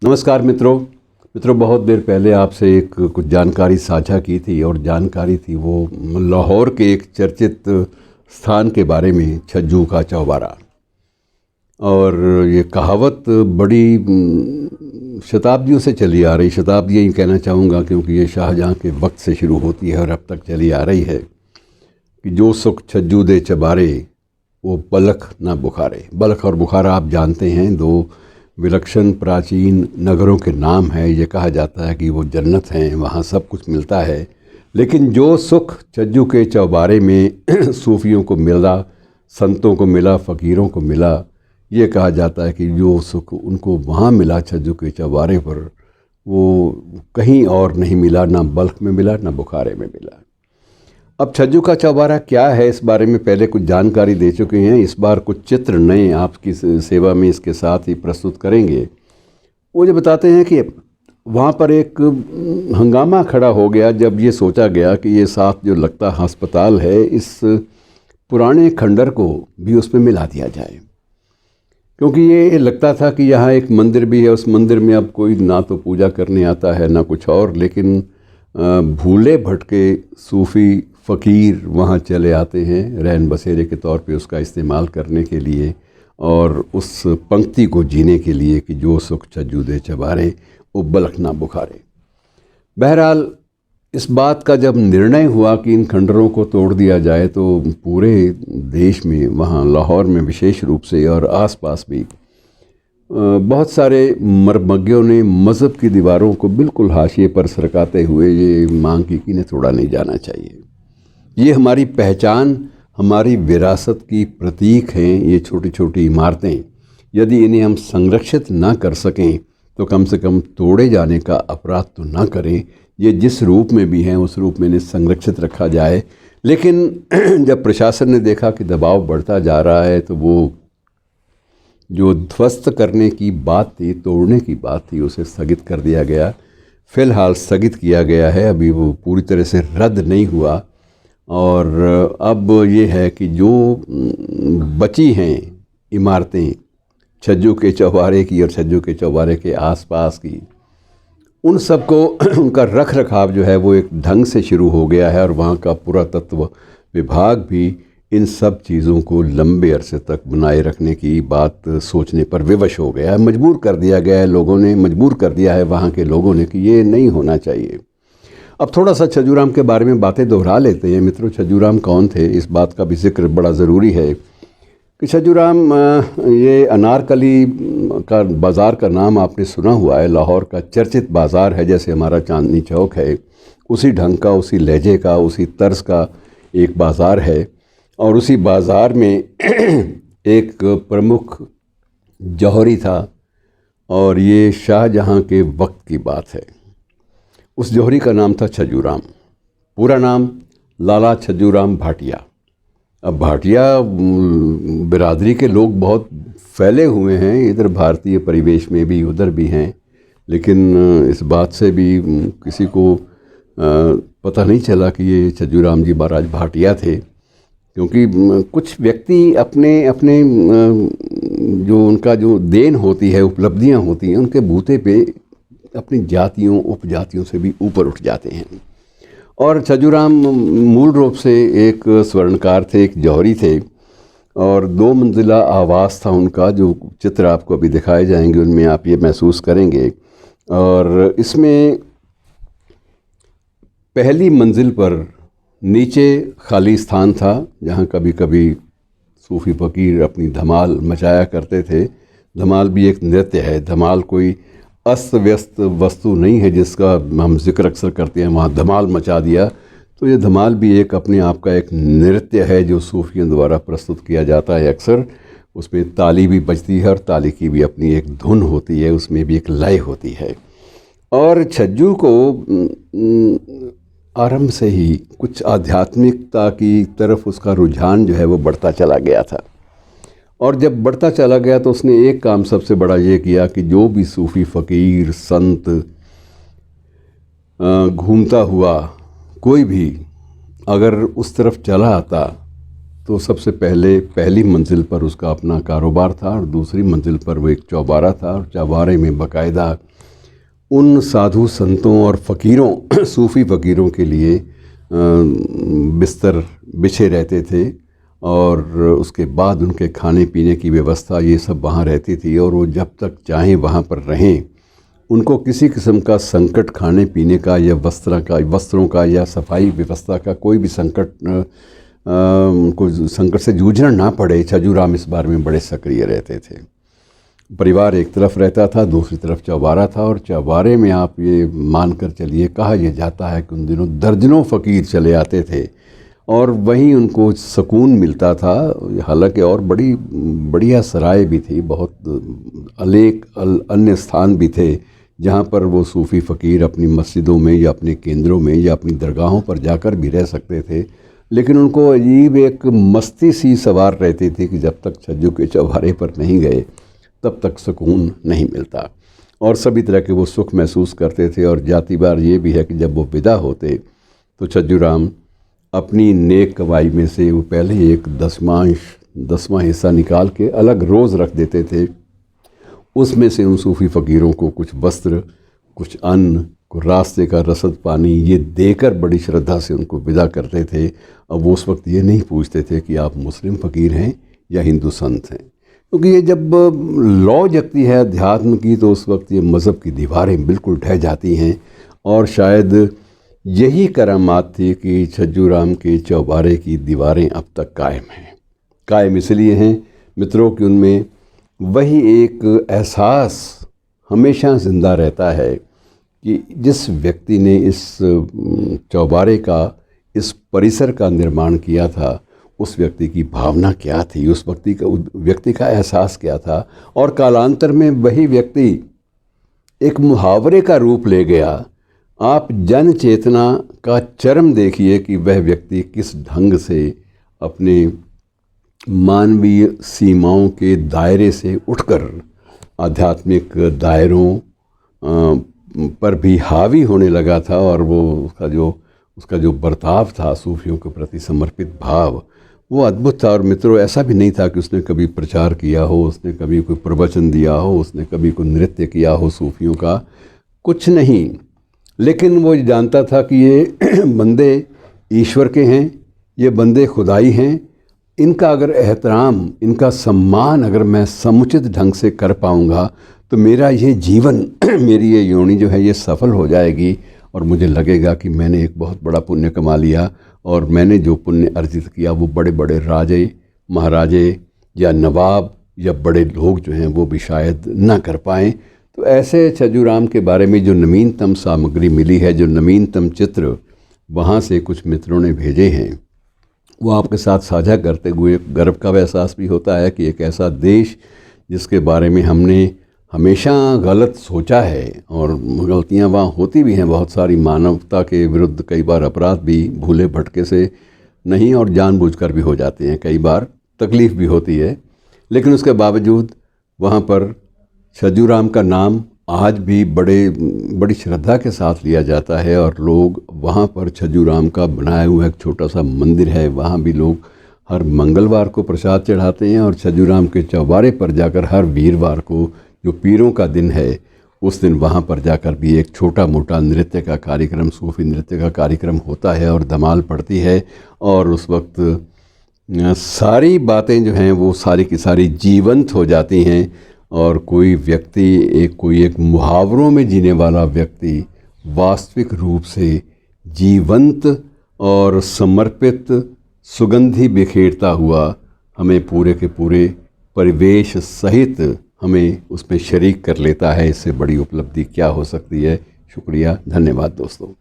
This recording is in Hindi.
नमस्कार मित्रों, बहुत देर पहले आपसे एक कुछ जानकारी साझा की थी और जानकारी थी वो लाहौर के एक चर्चित स्थान के बारे में, छज्जू का चौबारा। और ये कहावत बड़ी शताब्दियों से चली आ रही, शताब्दियाँ ही कहना चाहूँगा क्योंकि ये शाहजहाँ के वक्त से शुरू होती है और अब तक चली आ रही है कि जो सुख छज्जू दे चबारे वो बलख ना बुखारे। बलख और बुखारा आप जानते हैं, दो विलक्षण प्राचीन नगरों के नाम है। ये कहा जाता है कि वो जन्नत हैं, वहाँ सब कुछ मिलता है। लेकिन जो सुख छज्जू के चौबारे में सूफियों को मिला, संतों को मिला, फ़कीरों को मिला, ये कहा जाता है कि जो सुख उनको वहाँ मिला छज्जू के चौबारे पर, वो कहीं और नहीं मिला, ना बल्ख में मिला, ना बुखारे में मिला। अब छज्जू का चौबारा क्या है, इस बारे में पहले कुछ जानकारी दे चुके हैं। इस बार कुछ चित्र नए आपकी सेवा में इसके साथ ही प्रस्तुत करेंगे। वो जो बताते हैं कि वहाँ पर एक हंगामा खड़ा हो गया जब ये सोचा गया कि ये साथ जो लगता अस्पताल है, इस पुराने खंडर को भी उसमें मिला दिया जाए, क्योंकि ये लगता था कि यहाँ एक मंदिर भी है, उस मंदिर में अब कोई ना तो पूजा करने आता है ना कुछ और, लेकिन भूले भटके सूफ़ी फ़कीर वहाँ चले आते हैं रहन बसेरे के तौर पे उसका इस्तेमाल करने के लिए और उस पंक्ति को जीने के लिए कि जो सुख छज्जू दे चबारे वो बलख ना बुखारे। बहरहाल इस बात का जब निर्णय हुआ कि इन खंडरों को तोड़ दिया जाए तो पूरे देश में, वहाँ लाहौर में विशेष रूप से और आसपास भी बहुत सारे मरमज्ञों ने मज़हब की दीवारों को बिल्कुल हाशिए पर सरकाते हुए ये मांग की कि इन्हें तोड़ा नहीं जाना चाहिए। ये हमारी पहचान, हमारी विरासत की प्रतीक हैं ये छोटी छोटी इमारतें। यदि इन्हें हम संरक्षित ना कर सकें तो कम से कम तोड़े जाने का अपराध तो ना करें। ये जिस रूप में भी हैं उस रूप में इन्हें संरक्षित रखा जाए। लेकिन जब प्रशासन ने देखा कि दबाव बढ़ता जा रहा है तो वो जो ध्वस्त करने की बात थी, तोड़ने की बात थी, उसे स्थगित कर दिया गया। फ़िलहाल स्थगित किया गया है, अभी वो पूरी तरह से रद्द नहीं हुआ। और अब ये है कि जो बची हैं इमारतें छज्जू के चौबारे की और छज्जू के चौबारे के आसपास की, उन सब को उनका रख रखाव जो है वो एक ढंग से शुरू हो गया है। और वहाँ का पुरातत्व विभाग भी इन सब चीज़ों को लंबे अरसे तक बनाए रखने की बात सोचने पर विवश हो गया है। मजबूर कर दिया गया है लोगों ने, मजबूर कर दिया है वहाँ के लोगों ने कि ये नहीं होना चाहिए। अब थोड़ा सा छज्जूराम के बारे में बातें दोहरा लेते हैं मित्रों। छज्जूराम कौन थे, इस बात का भी जिक्र बड़ा ज़रूरी है कि छज्जूराम ये अनारकली का बाज़ार का नाम आपने सुना हुआ है। लाहौर का चर्चित बाज़ार है, जैसे हमारा चांदनी चौक है, उसी ढंग का, उसी लहजे का, उसी तर्ज का एक बाज़ार है। और उसी बाज़ार में एक प्रमुख जौहरी था और ये शाहजहाँ के वक्त की बात है। उस जौहरी का नाम था छज्जूराम, पूरा नाम लाला छज्जूराम भाटिया। अब भाटिया बिरादरी के लोग बहुत फैले हुए हैं, इधर भारतीय परिवेश में भी, उधर भी हैं, लेकिन इस बात से भी किसी को पता नहीं चला कि ये छज्जूराम जी महाराज भाटिया थे, क्योंकि कुछ व्यक्ति अपने अपने जो उनका जो देन होती है, उपलब्धियां होती हैं, उनके बूते पे अपनी जातियों उपजातियों से भी ऊपर उठ जाते हैं। और छज्जूराम मूल रूप से एक स्वर्णकार थे, एक जौहरी थे, और 2 मंजिला आवास था उनका। जो चित्र आपको अभी दिखाए जाएंगे उनमें आप ये महसूस करेंगे। और इसमें पहली मंजिल पर नीचे खाली स्थान था जहाँ कभी कभी सूफ़ी फ़कीर अपनी धमाल मचाया करते थे। धमाल भी एक नृत्य है, धमाल कोई अस्त व्यस्त वस्तु नहीं है जिसका हम जिक्र अक्सर करते हैं, वहाँ धमाल मचा दिया। तो ये धमाल भी एक अपने आप का एक नृत्य है जो सूफियों द्वारा प्रस्तुत किया जाता है अक्सर। उसमें ताली भी बजती है और ताली की भी अपनी एक धुन होती है, उसमें भी एक लय होती है। और छज्जू को आरंभ से ही कुछ आध्यात्मिकता की तरफ उसका रुझान जो है वो बढ़ता चला गया था। और जब बढ़ता चला गया तो उसने एक काम सबसे बड़ा ये किया कि जो भी सूफ़ी फ़कीर संत घूमता हुआ कोई भी अगर उस तरफ चला आता तो सबसे पहले पहली मंजिल पर उसका अपना कारोबार था और दूसरी मंजिल पर वो एक चौबारा था और चौबारे में बाकायदा उन साधु संतों और फ़कीरों सूफ़ी फ़कीरों के लिए बिस्तर बिछे रहते थे और उसके बाद उनके खाने पीने की व्यवस्था ये सब वहाँ रहती थी और वो जब तक चाहें वहाँ पर रहें। उनको किसी किस्म का संकट खाने पीने का या वस्त्रों का या सफाई व्यवस्था का कोई भी उनको संकट से जूझना ना पड़े। छज्जू राम इस बारे में बड़े सक्रिय रहते थे। परिवार एक तरफ रहता था, दूसरी तरफ चौबारा था और चौबारे में आप ये मान कर चलिए, कहा यह जाता है कि उन दिनों दर्जनों फ़कीर चले आते थे और वहीं उनको सुकून मिलता था। हालांकि और बड़ी बढ़िया सराय भी थी, बहुत अनेक अन्य स्थान भी थे जहाँ पर वो सूफ़ी फ़कीर अपनी मस्जिदों में या अपने केंद्रों में या अपनी दरगाहों पर जाकर भी रह सकते थे। लेकिन उनको अजीब एक मस्ती सी सवार रहती थी कि जब तक छज्जू के चौबारे पर नहीं गए तब तक सुकून नहीं मिलता और सभी तरह के वो सुख महसूस करते थे। और जाती बार ये भी है कि जब वो विदा होते तो छज्जू राम अपनी नेक कमाई में से वो पहले ही एक दसवां हिस्सा निकाल के अलग रोज़ रख देते थे। उसमें से उन सूफ़ी फ़कीरों को कुछ वस्त्र, कुछ अन्न, कुछ रास्ते का रसद पानी ये देकर बड़ी श्रद्धा से उनको विदा करते थे। अब वो उस वक्त ये नहीं पूछते थे कि आप मुस्लिम फ़कीर हैं या हिंदू संत हैं, क्योंकि ये जब लौ जगती है अध्यात्म की तो उस वक्त ये मज़हब की दीवारें बिल्कुल ढह जाती हैं। और शायद यही करामात थी कि छज्जू राम के चौबारे की दीवारें अब तक कायम हैं। कायम इसलिए हैं मित्रों कि उनमें वही एक एहसास हमेशा ज़िंदा रहता है कि जिस व्यक्ति ने इस चौबारे का, इस परिसर का निर्माण किया था, उस व्यक्ति की भावना क्या थी, उस व्यक्ति का एहसास क्या था। और कालांतर में वही व्यक्ति एक मुहावरे का रूप ले गया। आप जन चेतना का चरम देखिए कि वह व्यक्ति किस ढंग से अपने मानवीय सीमाओं के दायरे से उठकर आध्यात्मिक दायरों पर भी हावी होने लगा था। और वो उसका जो बर्ताव था, सूफियों के प्रति समर्पित भाव, वो अद्भुत था। और मित्रों, ऐसा भी नहीं था कि उसने कभी प्रचार किया हो, उसने कभी कोई प्रवचन दिया हो, उसने कभी कोई नृत्य किया हो सूफियों का, कुछ नहीं। लेकिन वो जानता था कि ये बंदे ईश्वर के हैं, ये बंदे खुदाई हैं। इनका अगर एहतराम, इनका सम्मान अगर मैं समुचित ढंग से कर पाऊँगा तो मेरा ये जीवन, मेरी ये योनि जो है ये सफल हो जाएगी और मुझे लगेगा कि मैंने एक बहुत बड़ा पुण्य कमा लिया। और मैंने जो पुण्य अर्जित किया वो बड़े बड़े राजे, महाराजे या नवाब या बड़े लोग जो हैं वो भी शायद ना कर पाएँ। तो ऐसे छज्जू राम के बारे में जो नवीनतम सामग्री मिली है, जो नवीनतम चित्र वहाँ से कुछ मित्रों ने भेजे हैं, वो आपके साथ साझा करते हुए गर्व का एहसास भी होता है कि एक ऐसा देश जिसके बारे में हमने हमेशा गलत सोचा है, और गलतियां वहाँ होती भी हैं बहुत सारी, मानवता के विरुद्ध कई बार अपराध भी भूले भटके से नहीं और जानबूझकर भी हो जाते हैं, कई बार तकलीफ़ भी होती है। लेकिन उसके बावजूद वहाँ पर छज्जू राम का नाम आज भी बड़ी श्रद्धा के साथ लिया जाता है। और लोग वहाँ पर छज्जू राम का बनाया हुआ एक छोटा सा मंदिर है, वहाँ भी लोग हर मंगलवार को प्रसाद चढ़ाते हैं। और छज्जू राम के चौबारे पर जाकर हर वीरवार को, जो पीरों का दिन है, उस दिन वहाँ पर जाकर भी एक छोटा मोटा नृत्य का कार्यक्रम, सूफी नृत्य का कार्यक्रम होता है और धमाल पड़ती है। और उस वक्त सारी बातें जो हैं वो सारी की सारी जीवंत हो जाती हैं। और कोई व्यक्ति, कोई एक मुहावरों में जीने वाला व्यक्ति वास्तविक रूप से जीवंत और समर्पित सुगंधि बिखेरता हुआ हमें पूरे के पूरे परिवेश सहित हमें उसमें शरीक कर लेता है। इससे बड़ी उपलब्धि क्या हो सकती है। शुक्रिया, धन्यवाद दोस्तों।